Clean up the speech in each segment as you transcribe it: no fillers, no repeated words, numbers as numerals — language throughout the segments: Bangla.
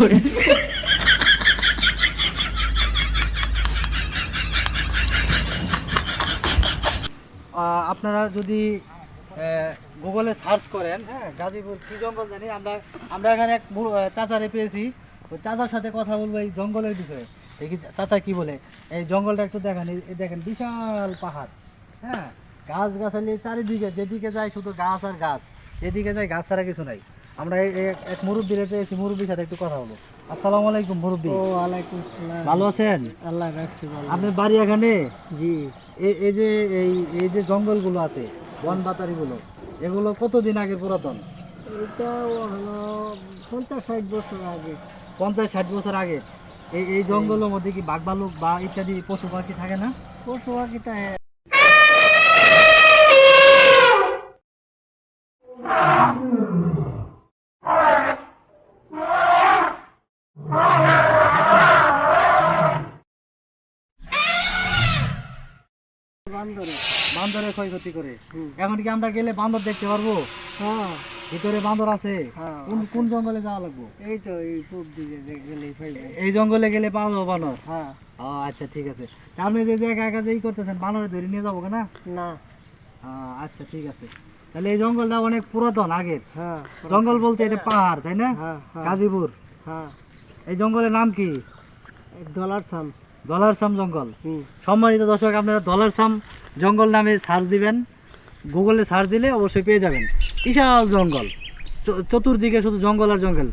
করে আপনারা যদি গুগলে সার্চ করেন, হ্যাঁ, গাজীপুর কি জঙ্গল জানি, আমরা আমরা এখানে এক চাচারে পেয়েছি। ওই চাচার সাথে কথা বলবো এই জঙ্গলের বিষয়ে। দেখি চাচা কি বলে। এই জঙ্গলটা একটু দেখেন, এই দেখেন বিশাল পাহাড়, হ্যাঁ, গাছ গাছালি চারিদিকে, যেদিকে যায় শুধু গাছ আর গাছ, যেদিকে যায় গাছ ছাড়া কিছু নাই। আমরা এক মুরব্বীরে পেয়েছি, মুরব্বীর সাথে একটু কথা বলবো। আসসালামু আলাইকুম মুরব্বী। ওয়ালাইকুম আসসালাম। ভালো আছেন? আল্লাহ রাখছে ভালো। আপনার বাড়ি এখানে? জি। এই যে এই যে জঙ্গলগুলো আছে, বন বাতারিগুলো, এগুলো কতদিন আগে পুরাতন? এটা হলো 50-60 বছর আগে। 50-60 বছর আগে। এই জঙ্গলের মধ্যে কি বাঘ ভালুক বা ইত্যাদি পশু পাখি থাকে না? পশু পাখিটা বান্দরে বান্দরের ক্ষয়ক্ষতি করে। এখন কি আমরা গেলে বান্দর দেখতে পারবো? হ্যাঁ, ভিতরে বান্দর আছে? হ্যাঁ। কোন কোন জঙ্গলে যাওয়া লাগবে? এই তো এই পূব দিকে গেলেই পাইবে। এই জঙ্গলে গেলে পাওয়া যাবো বানর? হ্যাঁ। ও আচ্ছা, ঠিক আছে। তা আপনি যে একা একা যেই করতেছেন, বানরে ধরে নিয়ে যাবো না? না। আচ্ছা, ঠিক আছে। তাহলে এই জঙ্গলটা অনেক পুরাতন আগের। হ্যাঁ। জঙ্গল বলতে এটা পাহাড়, তাই না? হ্যাঁ, হ্যাঁ। গাজীপুর। হ্যাঁ। এই জঙ্গলের নাম কি? ডলার সাম। ডলারসাম জঙ্গল। সম্মানিত দর্শক, আপনারা ডলারসাম জঙ্গল নামে সার্চ দিবেন, গুগলে সার্চ দিলে অবশ্যই পেয়ে যাবেন। বিশাল জঙ্গল, চতুর্দিকে শুধু জঙ্গল আর জঙ্গল।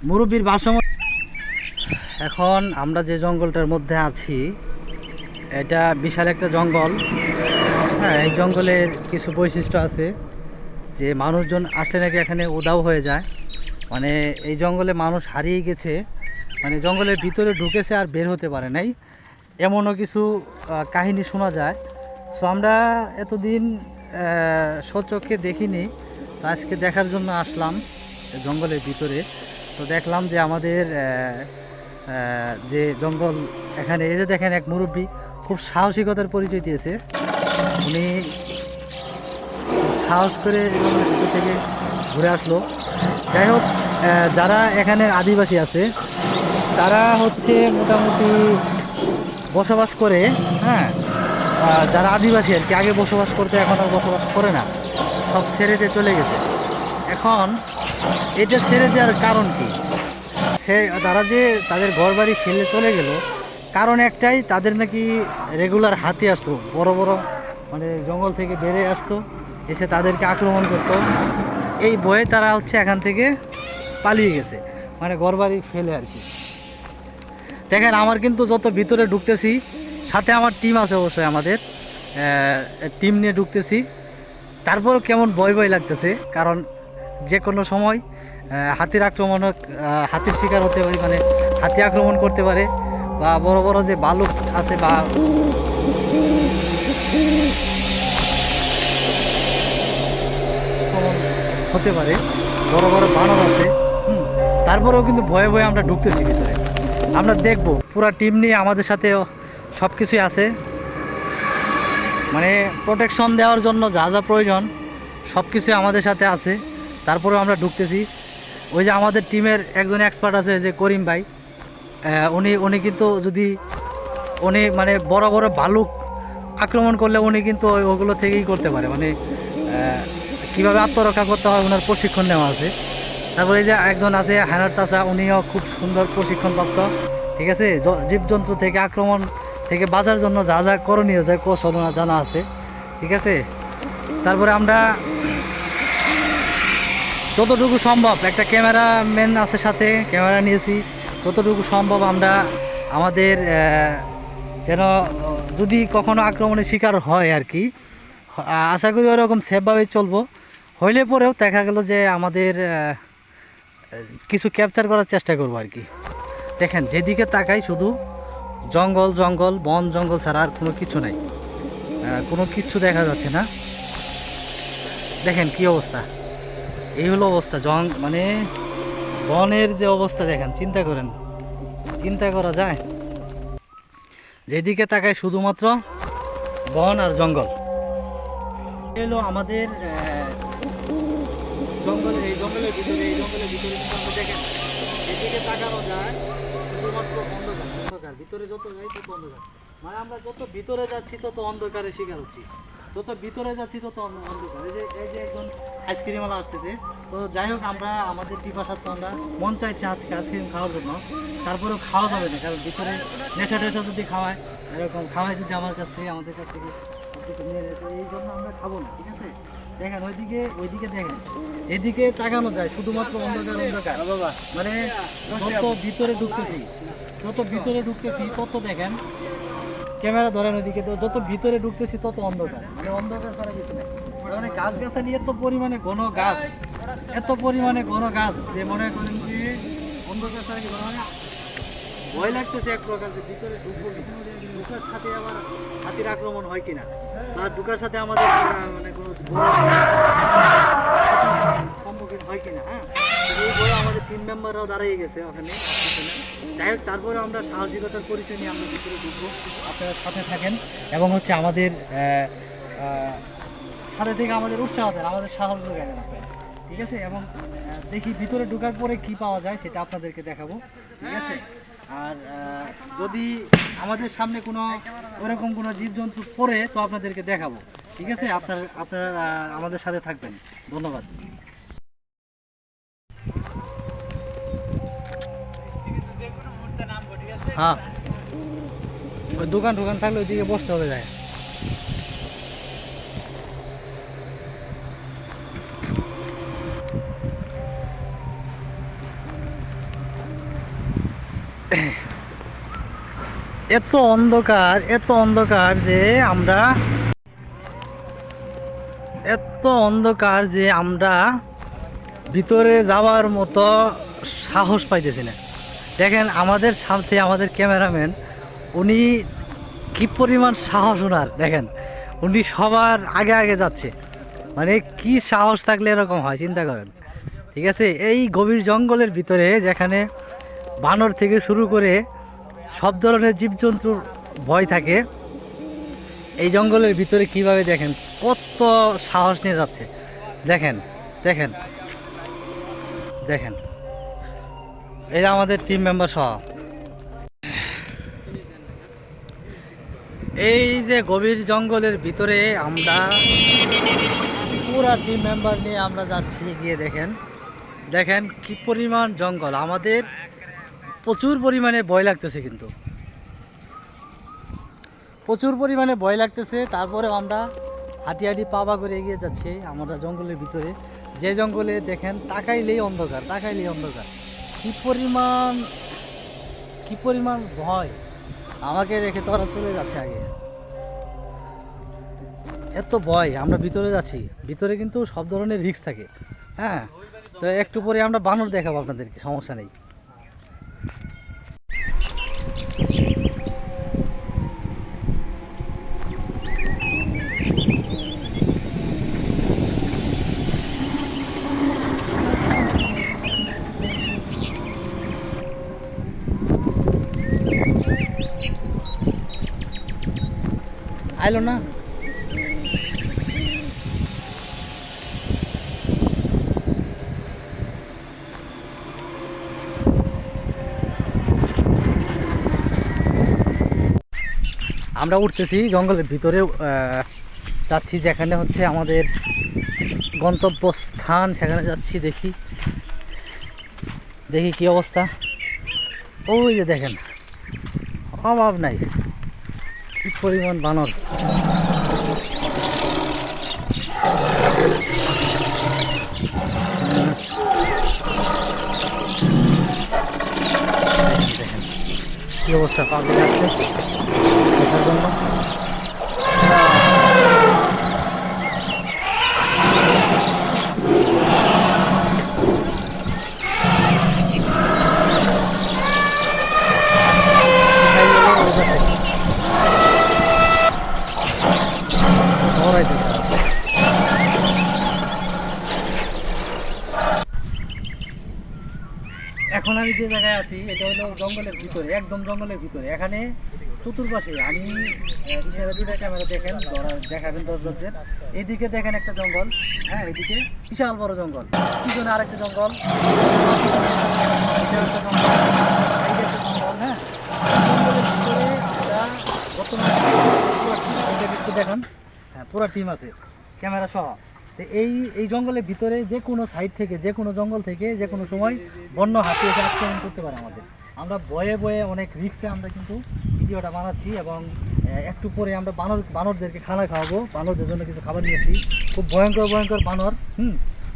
মুরব্বীর ভারসাম্য। এখন আমরা যে জঙ্গলটার মধ্যে আছি, এটা বিশাল একটা জঙ্গল। হ্যাঁ, এই জঙ্গলের কিছু বৈশিষ্ট্য আছে যে মানুষজন আসলে নাকি এখানে উধাও হয়ে যায়। মানে এই জঙ্গলে মানুষ হারিয়ে গেছে, মানে জঙ্গলের ভিতরে ঢুকেছে আর বের হতে পারে নাই, এমনও কিছু কাহিনী শোনা যায়। সো আমরা এতদিন সচক্ষে দেখিনি, তো আজকে দেখার জন্য আসলাম জঙ্গলের ভিতরে। তো দেখলাম যে আমাদের যে জঙ্গল, এখানে এই যে দেখেন এক মুরব্বী খুব সাহসিকতার পরিচয় দিয়েছে। উনি সাহস করে জঙ্গলের ভিতর থেকে ঘুরে আসলো। যাই হোক, যারা এখানে আদিবাসী আছে তারা হচ্ছে মোটামুটি বসবাস করে, হ্যাঁ, যারা আদিবাসী আর কি, আগে বসবাস করতে, এখন আর বসবাস করে না, সব ছেড়ে দিয়ে চলে গেছে। এখন এটা ছেড়ে দেওয়ার কারণ কি? তারা যে তাদের ঘর বাড়ি ছেড়ে চলে গেল, কারণ একটাই, তাদের নাকি রেগুলার হাতি আসতো, বড় বড়, মানে জঙ্গল থেকে বেড়ে আসতো, এসে তাদেরকে আক্রমণ করতো। এই ভয়ে তারা হচ্ছে এখান থেকে পালিয়ে গেছে, মানে ঘর বাড়ি ফেলে আর কি। দেখেন, আমার কিন্তু যত ভিতরে ঢুকতেছি, সাথে আমার টিম আছে, অবশ্যই আমাদের টিম নিয়ে ঢুকতেছি, তারপরও কেমন ভয় ভয় লাগতেছে, কারণ যে কোনো সময় হাতির আক্রমণ, হাতির শিকার হতে পারে, মানে হাতি আক্রমণ করতে পারে, বা বড় বড় যে ভালুক আছে বা হতে পারে, বড় বড় বানর আছে। তারপরেও কিন্তু ভয়ে ভয়ে আমরা ঢুকতেছি ভিতরে। আমরা দেখব, পুরো টিম নিয়ে আমাদের সাথে সব কিছুই আছে, মানে প্রোটেকশন দেওয়ার জন্য যা যা প্রয়োজন সব কিছুই আমাদের সাথে আছে। তারপরেও আমরা ঢুকতেছি। ওই যে আমাদের টিমের একজন এক্সপার্ট আছে, যে করিম ভাই, উনি কিন্তু যদি উনি মানে বড় বড় ভালুক আক্রমণ করলে উনি কিন্তু ওগুলো থেকেই করতে পারে, মানে কীভাবে আত্মরক্ষা করতে হয় ওনার প্রশিক্ষণ নেওয়া আছে। তারপরে এই যে একজন আছে হ্যানার চাচা, উনিও খুব সুন্দর প্রশিক্ষণপ্রাপ্ত, ঠিক আছে, জীবজন্তু থেকে আক্রমণ থেকে বাঁচার জন্য যা যা করণীয় যায় কৌশল জানা আছে, ঠিক আছে। তারপরে আমরা যতটুকু সম্ভব, একটা ক্যামেরাম্যান আছে সাথে, ক্যামেরা নিয়েছি, যতটুকু সম্ভব আমরা আমাদের যেন যদি কখনো আক্রমণের শিকার হয় আর কি, আশা করি ওরকম সেফভাবে চলবো। হইলে পরেও দেখা গেল যে আমাদের কিছু ক্যাপচার করার চেষ্টা করবো আর কি। দেখেন, যেদিকে তাকাই শুধু জঙ্গল জঙ্গল, বন জঙ্গল ছাড়া আর কোনো কিছু নাই, কোনো কিছু দেখা যাচ্ছে না। দেখেন কি অবস্থা, এই হলো অবস্থা মানে বনের যে অবস্থা, দেখেন, চিন্তা করেন, চিন্তা করা যায়। যেদিকে তাকায় শুধুমাত্র বন আর জঙ্গল। এলো আমাদের জঙ্গল, এই জঙ্গলের ভিতরে কিন্তু আমরা দেখেন যেদিকে তাকানো যায় শুধুমাত্র অন্ধকার অন্ধকার, ভিতরে যত যাই তত অন্ধকার। মানে আমরা যত ভিতরে যাচ্ছি তত অন্ধকারের শিকার হচ্ছি, যত ভিতরে যাচ্ছি তত অন্ধকার। এই যে একজন আইসক্রিমওয়ালা আসতেছে, তো যাই হোক আমরা আমাদের পিপাসা তো আমরা মন চাইছে আজকে আইসক্রিম খাওয়ার জন্য, তারপরেও খাওয়া যাবে না, কারণ ভিতরে নেশা টেশা যদি খাওয়ায়, এরকম খাওয়ায় যদি আমাদের কাছ থেকে নিয়ে নেয়, তো এই জন্য আমরা খাবো না, ঠিক আছে? দেখেন ওইদিকে দেখেন, এদিকে তাকানো যায় শুধুমাত্র অন্ধকার অন্ধকার বাবা। মানে যত ভিতরে ঢুকতেছি তত দেখেন, ক্যামেরা ধরেন ওইদিকে, তো যত ভিতরে ঢুকতেছি তত অন্ধকার, মানে অন্ধকার ছাড়া কিছু নেই। মানে গাছ গাছালি এত পরিমাণে ঘন গাছ, যে মনে করেন যে অন্ধকার ছাড়া কিছু মানে ভয় লাগতেছে এক প্রকার, যে ভিতরে ঢুকবো কিনা, ঢুকার সাথে আবার হাতির আক্রমণ হয় কিনা, বা ঢুকার সাথে আমাদের মানে কোনো সম্মুখীন হয় কিনা। হ্যাঁ, এই বই আমাদের টিম মেম্বাররাও দাঁড়িয়ে গেছে ওখানে। যাই হোক, তারপরে আমরা সাহসিকতার পরিচয় নিয়ে আমরা ভিতরে ঢুকবো, আপনারা সাথে থাকেন এবং হচ্ছে আমাদের সাথে থেকে আমাদের উৎসাহ দেন, আমাদের সাহস যোগায় দেন আপনারা, ঠিক আছে? এবং দেখি ভিতরে ঢোকার পরে কি পাওয়া যায় সেটা আপনাদেরকে দেখাবো, ঠিক আছে? আর যদি আমাদের সামনে কোনো ওরকম কোনো জীবজন্তু পড়ে তো আপনাদেরকে দেখাবো, ঠিক আছে? আপনারা আমাদের সাথে থাকবেন। ধন্যবাদ। হ্যাঁ, ওই দোকান থাকলে ওইদিকে বসতে হবে যায়। এত অন্ধকার যে আমরা ভিতরে যাওয়ার মতো সাহস পাইতেছি না। দেখেন আমাদের সাথে আমাদের ক্যামেরাম্যান, উনি কি পরিমাণ সাহস ওনার, দেখেন উনি সবার আগে যাচ্ছে। মানে কি সাহস থাকলে এরকম হয় চিন্তা করেন, ঠিক আছে? এই গভীর জঙ্গলের ভিতরে যেখানে বানর থেকে শুরু করে সব ধরনের জীবজন্তুর ভয় থাকে, এই জঙ্গলের ভিতরে কিভাবে দেখেন কত সাহস নিয়ে যাচ্ছে। দেখেন এরা আমাদের টিম মেম্বার সহ। এই যে গভীর জঙ্গলের ভিতরে আমরা পুরা টিম মেম্বার নিয়ে আমরা যাচ্ছি, গিয়ে দেখেন কি পরিমাণ জঙ্গল। আমাদের প্রচুর পরিমাণে ভয় লাগতেছে, কিন্তু প্রচুর পরিমাণে ভয় লাগতেছে। তারপরে আমরা হাঁটি পাবা করে এগিয়ে যাচ্ছি আমরা জঙ্গলের ভিতরে, যে জঙ্গলে দেখেন তাকাইলেই অন্ধকার। কি পরিমাণ ভয়, আমাকে রেখে তোরা চলে যাচ্ছে আগে, এত ভয়। আমরা ভিতরে যাচ্ছি, ভিতরে কিন্তু সব ধরনের রিস্ক থাকে। হ্যাঁ, তো একটু পরে আমরা বানর দেখাবো আপনাদেরকে, সমস্যা নেই। আইলো না, আমরা উঠতেছি জঙ্গলের ভিতরে, যাচ্ছি যেখানে হচ্ছে আমাদের গন্তব্যস্থান, সেখানে যাচ্ছি। দেখি কি অবস্থা। ওই যে দেখেন, অভাব নাই, কি পরিমাণ বানর। কি অবস্থা পাবলিক আসছে দেখার জন্য। এখন আমি যে জায়গায় আছি এটা হলো জঙ্গলের ভিতরে, একদম জঙ্গলের ভিতরে। এখানে চতুর্পাশে আমি দুটা ক্যামেরা দেখাবেন দর্শকদের। এইদিকে দেখেন একটা জঙ্গল, হ্যাঁ, এইদিকে বিশাল বড় জঙ্গল, পিছনে আরেকটা জঙ্গল, এটা হচ্ছে একটু দেখান। হ্যাঁ, পুরো টিম আছে ক্যামেরা সহ। তো এই জঙ্গলের ভিতরে যে কোনো সাইড থেকে, যে কোনো জঙ্গল থেকে যে কোনো সময় বন্য হাতি এসে আক্রমণ করতে পারে আমাদের। আমরা বয়ে বয়ে অনেক রিস্কে আমরা কিন্তু ভিডিওটা বানাচ্ছি এবং একটু পরে আমরা বানরদেরকে খানা খাওয়াবো। বানরদের জন্য কিছু খাবার নিয়েছি। খুব ভয়ঙ্কর ভয়ঙ্কর বানর,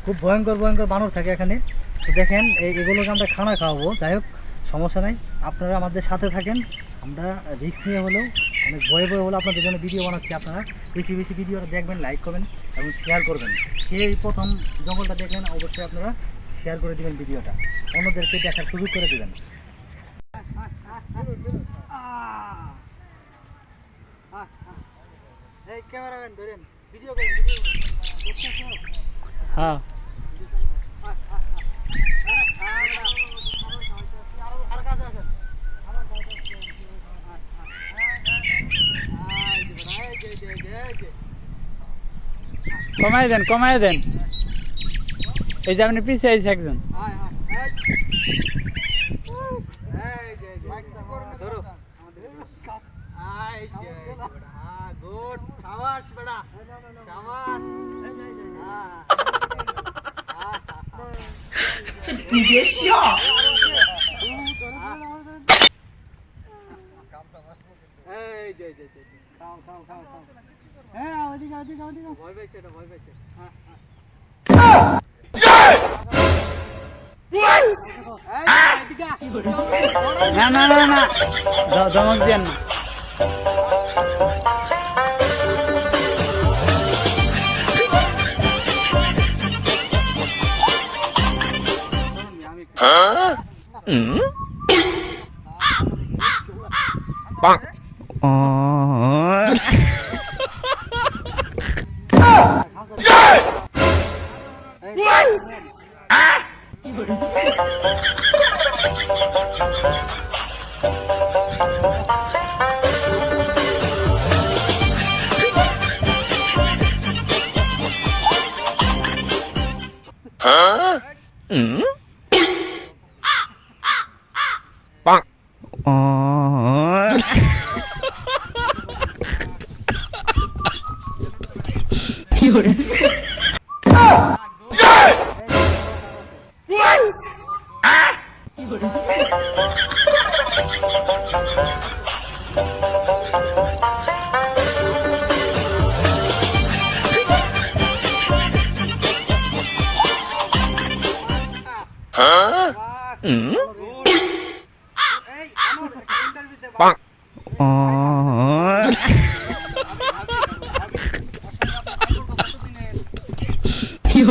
খুব ভয়ঙ্কর ভয়ঙ্কর বানর থাকে এখানে। তো দেখেন এগুলোকে আমরা খানা খাওয়াবো। যাই হোক, সমস্যা নাই, আপনারা আমাদের সাথে থাকেন। আমরা রিস্ক নিয়ে হলেও, অনেক ভয়ে ভয়ে হলেও আপনাদের জন্য ভিডিও বানাচ্ছি। আপনারা বেশি বেশি ভিডিওটা দেখবেন, লাইক করবেন এবং শেয়ার করবেন। এই প্রথম জঙ্গলটা দেখলেন, অবশ্যই আপনারা শেয়ার করে দিবেন ভিডিওটা, অন্যদেরকে দেখার সুযোগ করে দিবেন। এই ক্যামেরাম্যান ধরেন, ভিডিও করেন, হ্যাঁ কমাই দেন এই যে আপনি পিছিয়ে আইছে একজন না না না না ধমক দেন না কি